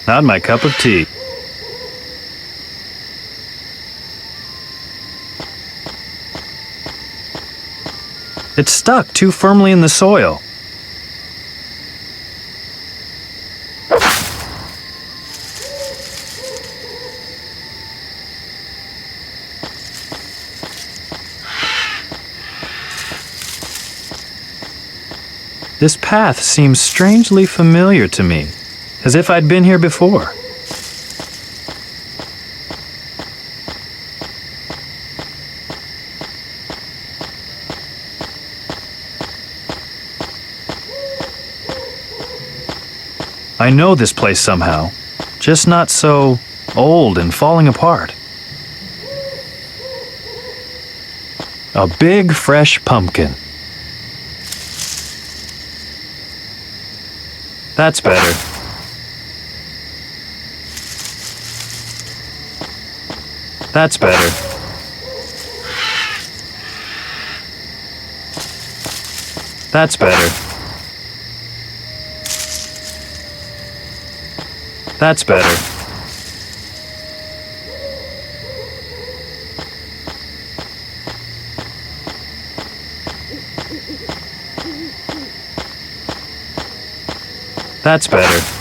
Not my cup of tea. It's stuck too firmly in the soil. This path seems strangely familiar to me, as if I'd been here before. I know this place somehow, just not so old and falling apart. A big fresh pumpkin. That's better. That's better. That's better. That's better. That's better.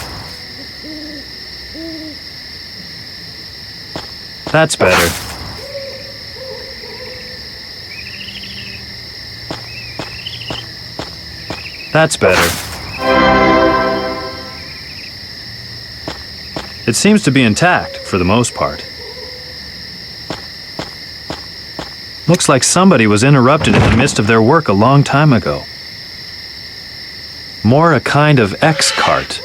That's better. That's better. It seems to be intact, for the most part. Looks like somebody was interrupted in the midst of their work a long time ago. More a kind of X-cart.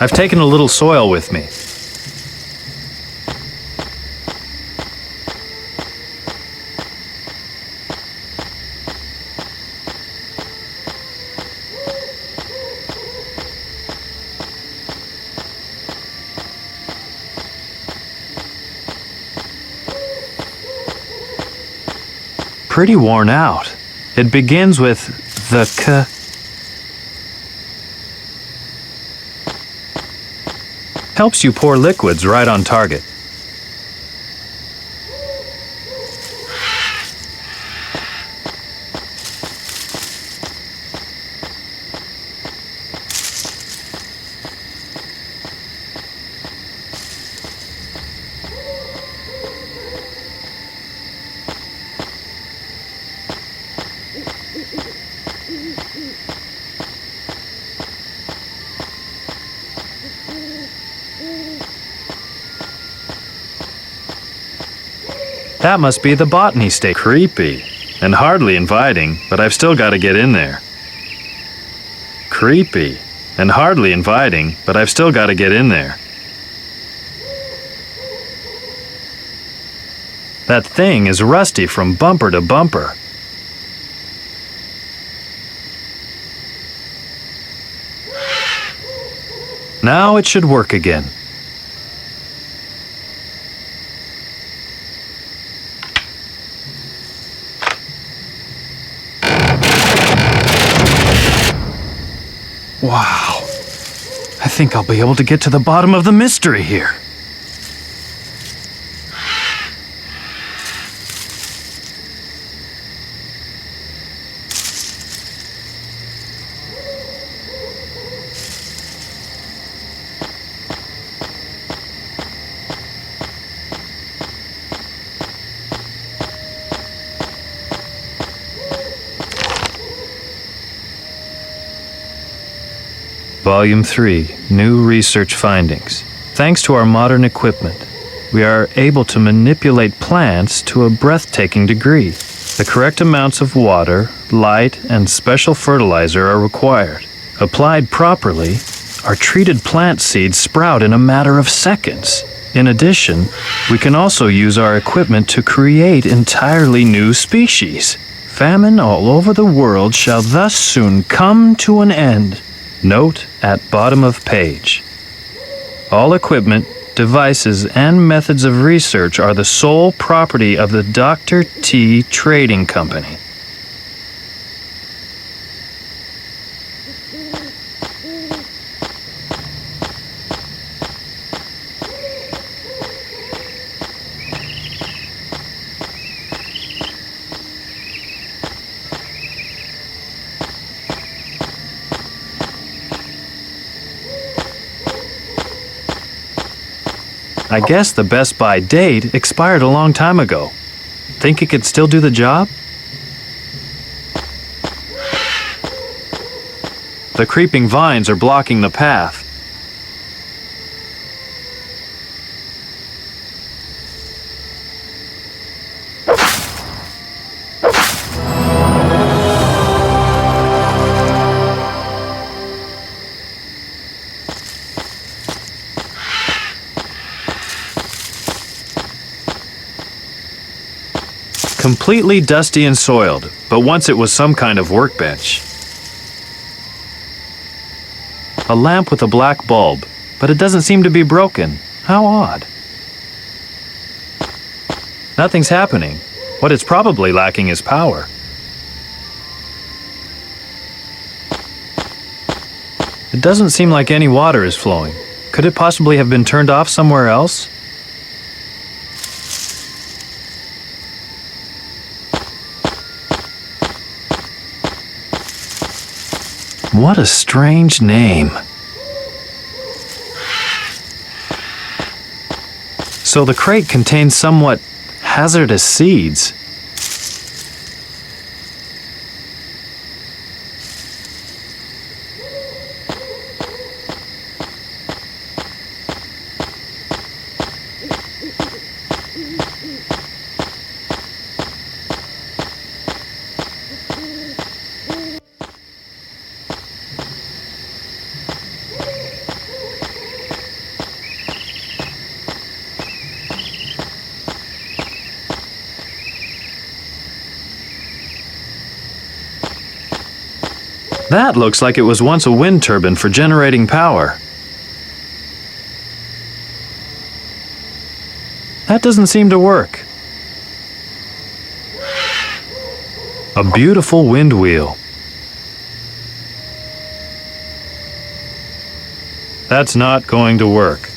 I've taken a little soil with me. Pretty worn out. It begins with the K. Helps you pour liquids right on target. That must be the botany state. Creepy and hardly inviting, but I've still got to get in there. Creepy and hardly inviting, but I've still got to get in there. That thing is rusty from bumper to bumper. Now it should work again. Wow. I think I'll be able to get to the bottom of the mystery here. Volume 3, New Research Findings. Thanks to our modern equipment, we are able to manipulate plants to a breathtaking degree. The correct amounts of water, light, and special fertilizer are required. Applied properly, our treated plant seeds sprout in a matter of seconds. In addition, we can also use our equipment to create entirely new species. Famine all over the world shall thus soon come to an end. Note at bottom of page. All equipment, devices, and methods of research are the sole property of the Dr. T Trading Company. I guess the Best By date expired a long time ago. Think it could still do the job? The creeping vines are blocking the path. Completely dusty and soiled, but once it was some kind of workbench. A lamp with a black bulb, but it doesn't seem to be broken. How odd. Nothing's happening. What it's probably lacking is power. It doesn't seem like any water is flowing. Could it possibly have been turned off somewhere else? What a strange name. So the crate contains somewhat hazardous seeds. That looks like it was once a wind turbine for generating power. That doesn't seem to work. A beautiful wind wheel. That's not going to work.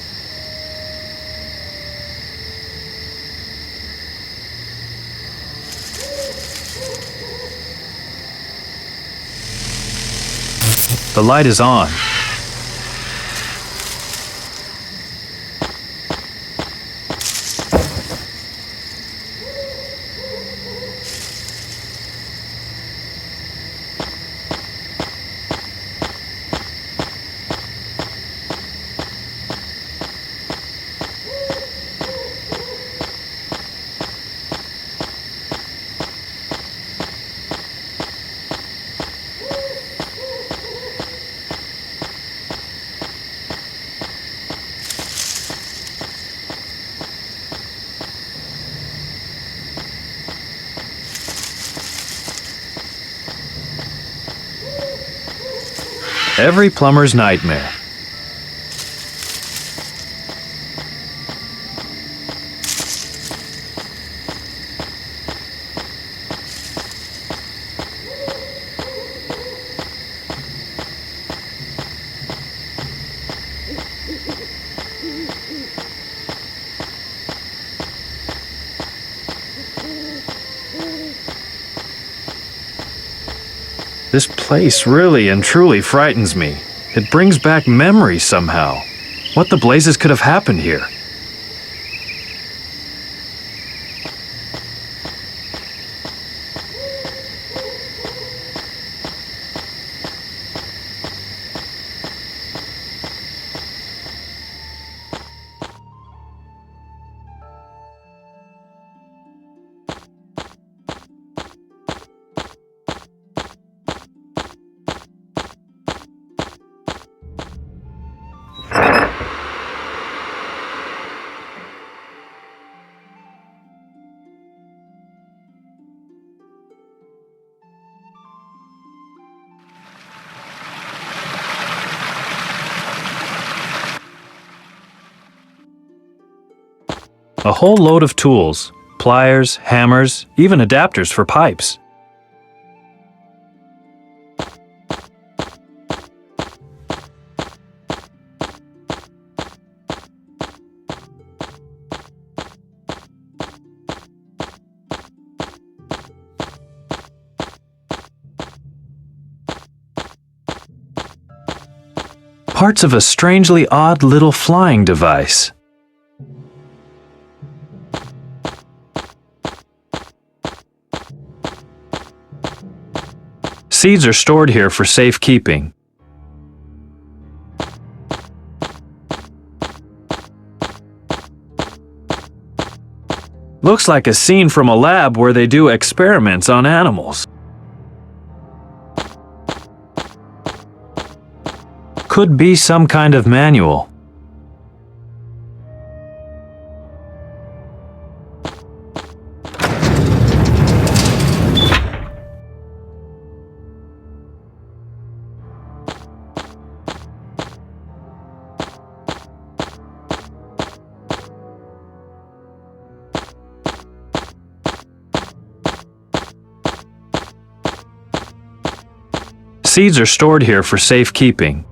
The light is on. Every plumber's nightmare. This place really and truly frightens me. It brings back memories somehow. What the blazes could have happened here? A whole load of tools, pliers, hammers, even adapters for pipes. Parts of a strangely odd little flying device. Seeds are stored here for safekeeping. Looks like a scene from a lab where they do experiments on animals. Could be some kind of manual. Seeds are stored here for safekeeping.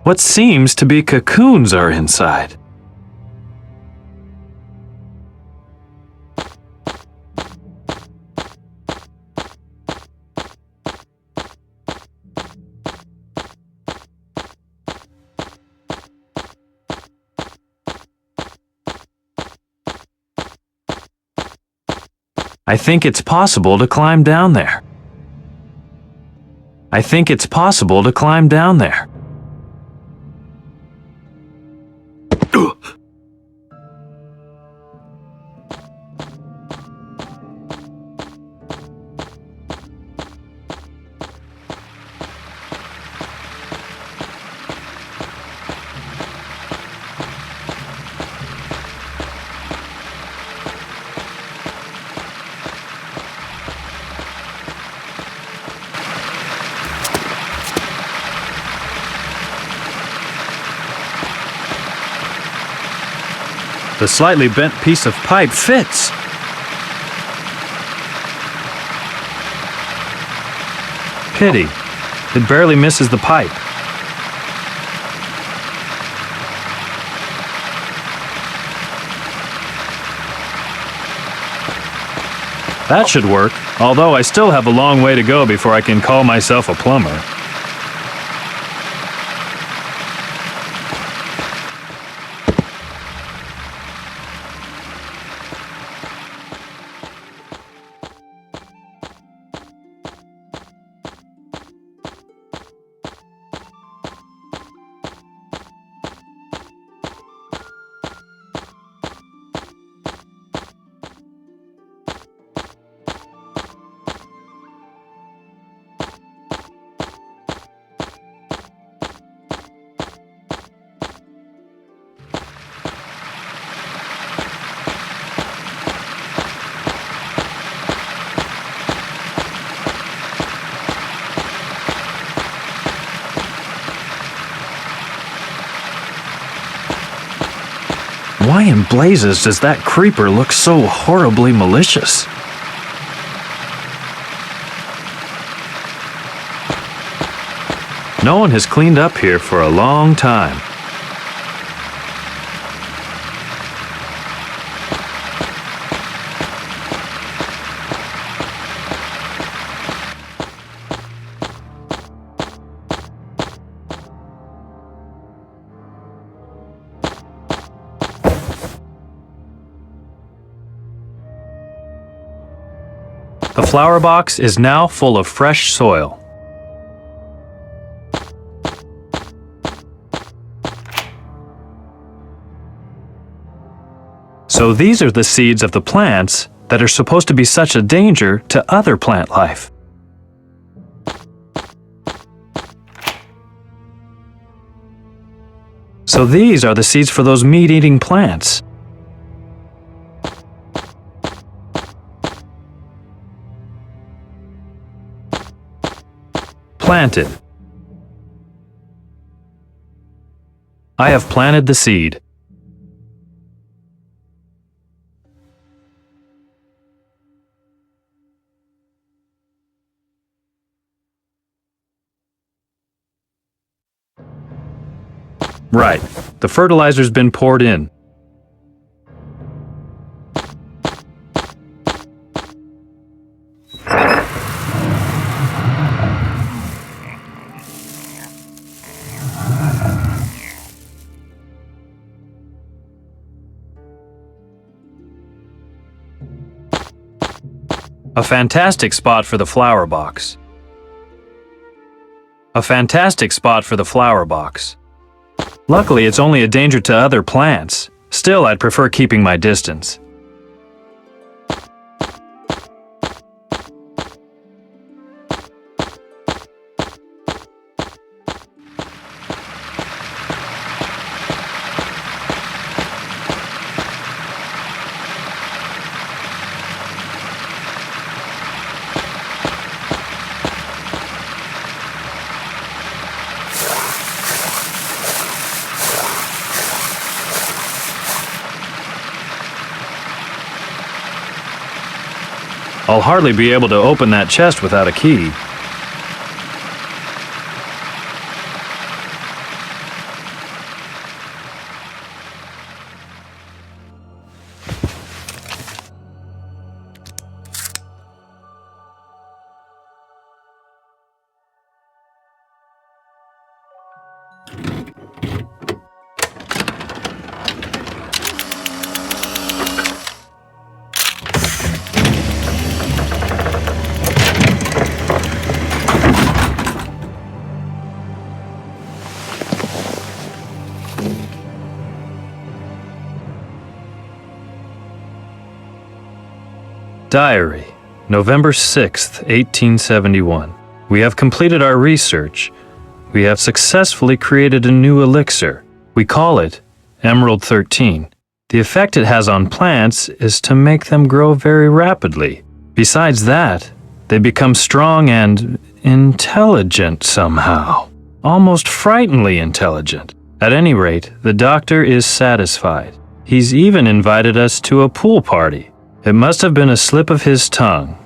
What seems to be cocoons are inside. I think it's possible to climb down there. I think it's possible to climb down there. The slightly bent piece of pipe fits. Pity, it barely misses the pipe. That should work, although I still have a long way to go before I can call myself a plumber. Why in blazes does that creeper look so horribly malicious? No one has cleaned up here for a long time. The flower box is now full of fresh soil. So these are the seeds of the plants that are supposed to be such a danger to other plant life. So these are the seeds for those meat-eating plants. Planted. I have planted the seed. Right. The fertilizer's been poured in. A fantastic spot for the flower box. A fantastic spot for the flower box. Luckily, it's only a danger to other plants. Still, I'd prefer keeping my distance. I'll hardly be able to open that chest without a key. Diary, November 6th, 1871. We have completed our research. We have successfully created a new elixir. We call it Emerald 13. The effect it has on plants is to make them grow very rapidly. Besides that, they become strong and intelligent somehow. Almost frighteningly intelligent. At any rate, the doctor is satisfied. He's even invited us to a pool party. It must have been a slip of his tongue.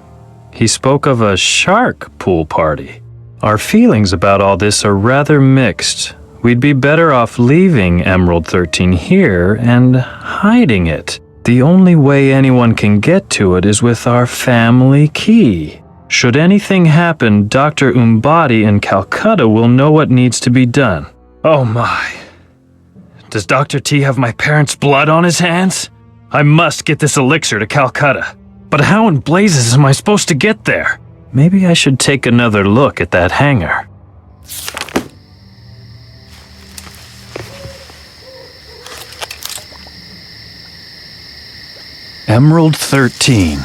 He spoke of a shark pool party. Our feelings about all this are rather mixed. We'd be better off leaving Emerald 13 here and hiding it. The only way anyone can get to it is with our family key. Should anything happen, Dr. Umbadi in Calcutta will know what needs to be done. Oh my. Does Dr. T have my parents' blood on his hands? I must get this elixir to Calcutta. But how in blazes am I supposed to get there? Maybe I should take another look at that hangar. Emerald 13.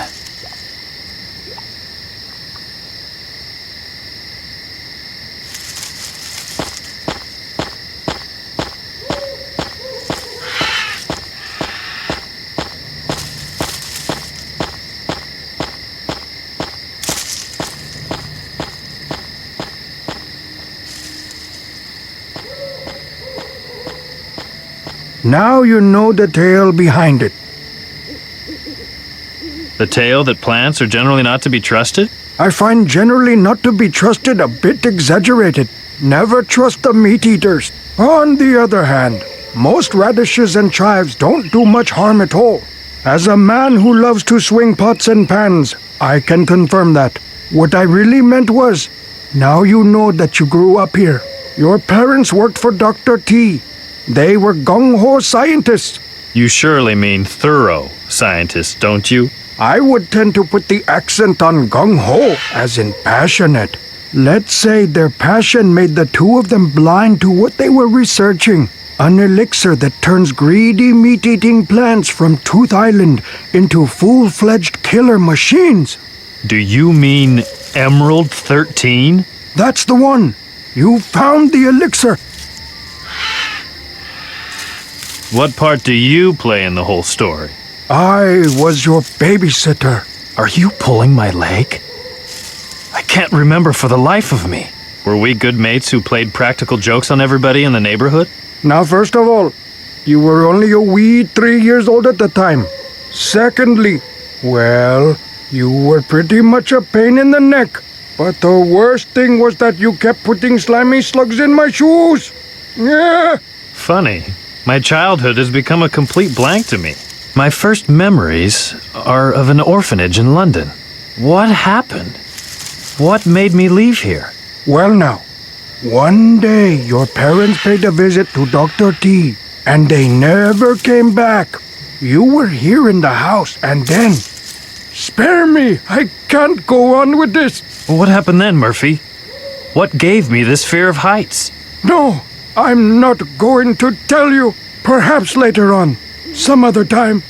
Now you know the tale behind it. The tale that plants are generally not to be trusted? I find generally not to be trusted a bit exaggerated. Never trust the meat eaters. On the other hand, most radishes and chives don't do much harm at all. As a man who loves to swing pots and pans, I can confirm that. What I really meant was, now you know that you grew up here. Your parents worked for Dr. T. They were gung-ho scientists. You surely mean thorough scientists, don't you? I would tend to put the accent on gung-ho, as in passionate. Let's say their passion made the two of them blind to what they were researching. An elixir that turns greedy meat-eating plants from Tooth Island into full-fledged killer machines. Do you mean Emerald 13? That's the one. You found the elixir. What part do you play in the whole story? I was your babysitter. Are you pulling my leg? I can't remember for the life of me. Were we good mates who played practical jokes on everybody in the neighborhood? Now, first of all, you were only a wee 3 years old at the time. Secondly, well, you were pretty much a pain in the neck. But the worst thing was that you kept putting slimy slugs in my shoes. Yeah, Funny. My childhood has become a complete blank to me. My first memories are of an orphanage in London. What happened? What made me leave here? Well now, one day your parents paid a visit to Dr. T, and they never came back. You were here in the house, and then... Spare me! I can't go on with this! What happened then, Murphy? What gave me this fear of heights? No, I'm not going to tell you. Perhaps later on. Some other time.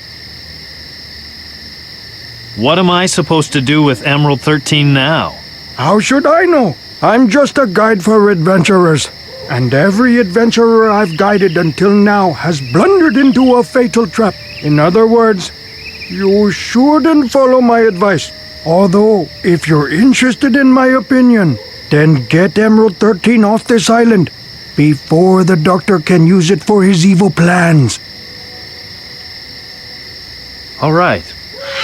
What am I supposed to do with Emerald 13 now? How should I know? I'm just a guide for adventurers. And every adventurer I've guided until now has blundered into a fatal trap. In other words, you shouldn't follow my advice. Although, if you're interested in my opinion, then get Emerald 13 off this island before the doctor can use it for his evil plans. All right.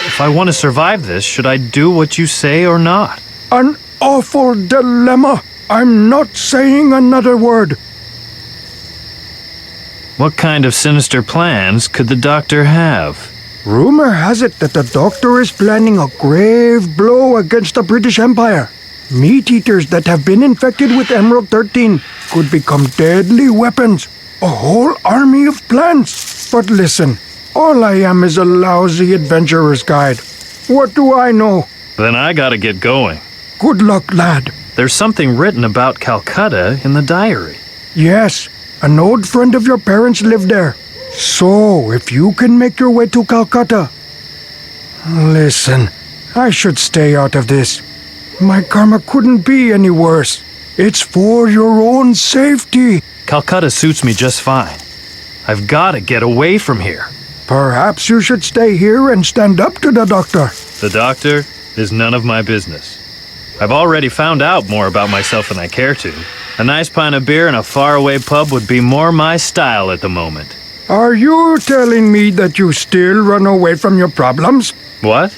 If I want to survive this, should I do what you say or not? An awful dilemma. I'm not saying another word. What kind of sinister plans could the doctor have? Rumor has it that the doctor is planning a grave blow against the British Empire. Meat-eaters that have been infected with Emerald 13 could become deadly weapons. A whole army of plants. But listen, all I am is a lousy adventurer's guide. What do I know? Then I gotta get going. Good luck, lad. There's something written about Calcutta in the diary. Yes, an old friend of your parents lived there. So, if you can make your way to Calcutta... Listen, I should stay out of this. My karma couldn't be any worse. It's for your own safety. Calcutta suits me just fine. I've gotta get away from here. Perhaps you should stay here and stand up to the doctor. The doctor is none of my business. I've already found out more about myself than I care to. A nice pint of beer in a faraway pub would be more my style at the moment. Are you telling me that you still run away from your problems? What?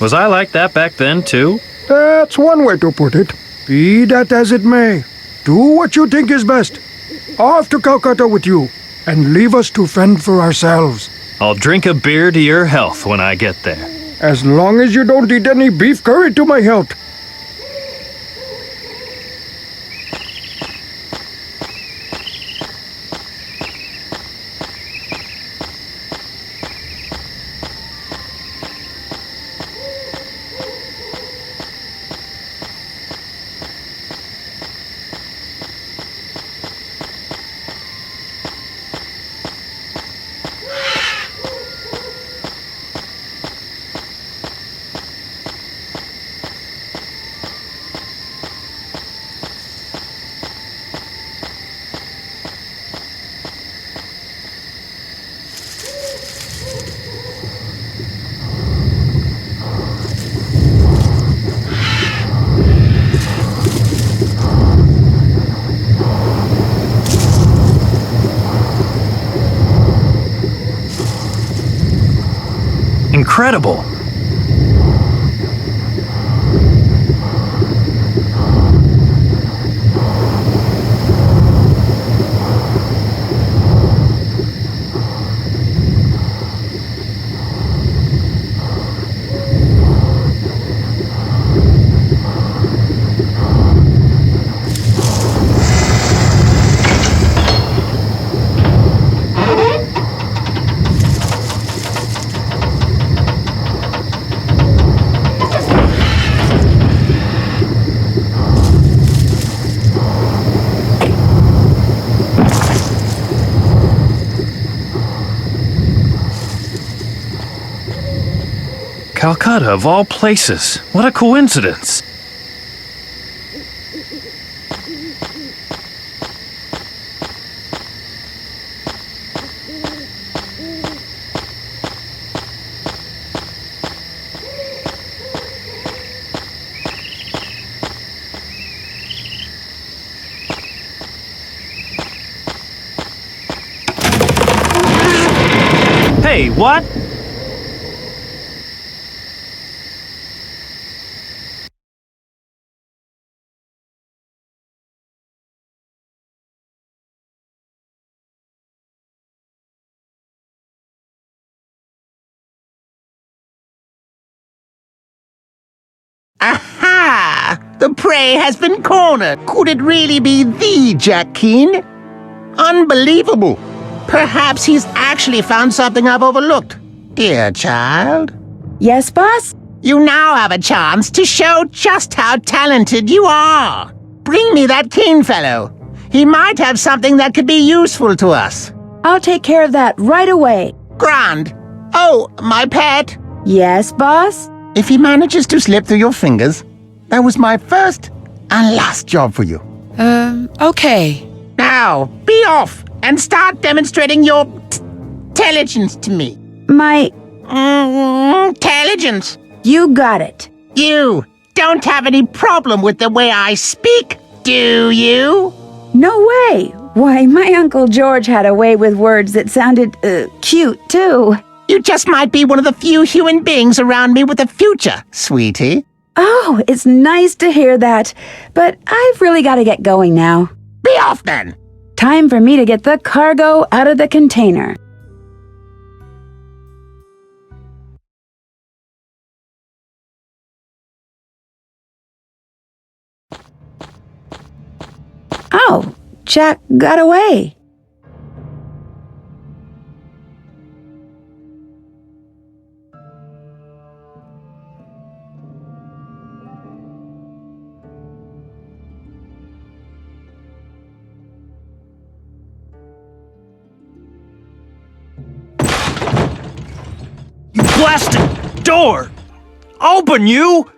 Was I like that back then, too? That's one way to put it. Be that as it may, do what you think is best. Off to Calcutta with you, and leave us to fend for ourselves. I'll drink a beer to your health when I get there. As long as you don't eat any beef curry to my health. Incredible! Calcutta, of all places. What a coincidence. Hey, what? Aha! The prey has been cornered. Could it really be thee, Jack Keane? Unbelievable. Perhaps he's actually found something I've overlooked. Dear child, Yes, boss? you now have a chance to show just how talented you are. Bring me that Keane fellow. He might have something that could be useful to us. I'll take care of that right away. Grand. Oh, my pet. Yes, boss? If he manages to slip through your fingers, that was my first and last job for you. Okay. Now, be off and start demonstrating your intelligence to me. My... Intelligence. You got it. You don't have any problem with the way I speak, do you? No way. Why, my Uncle George had a way with words that sounded, cute, too. You just might be one of the few human beings around me with a future, sweetie. Oh, it's nice to hear that. But I've really got to get going now. Be off then. Time for me to get the cargo out of the container. Oh, Jack got away. You blasted door! Open, you!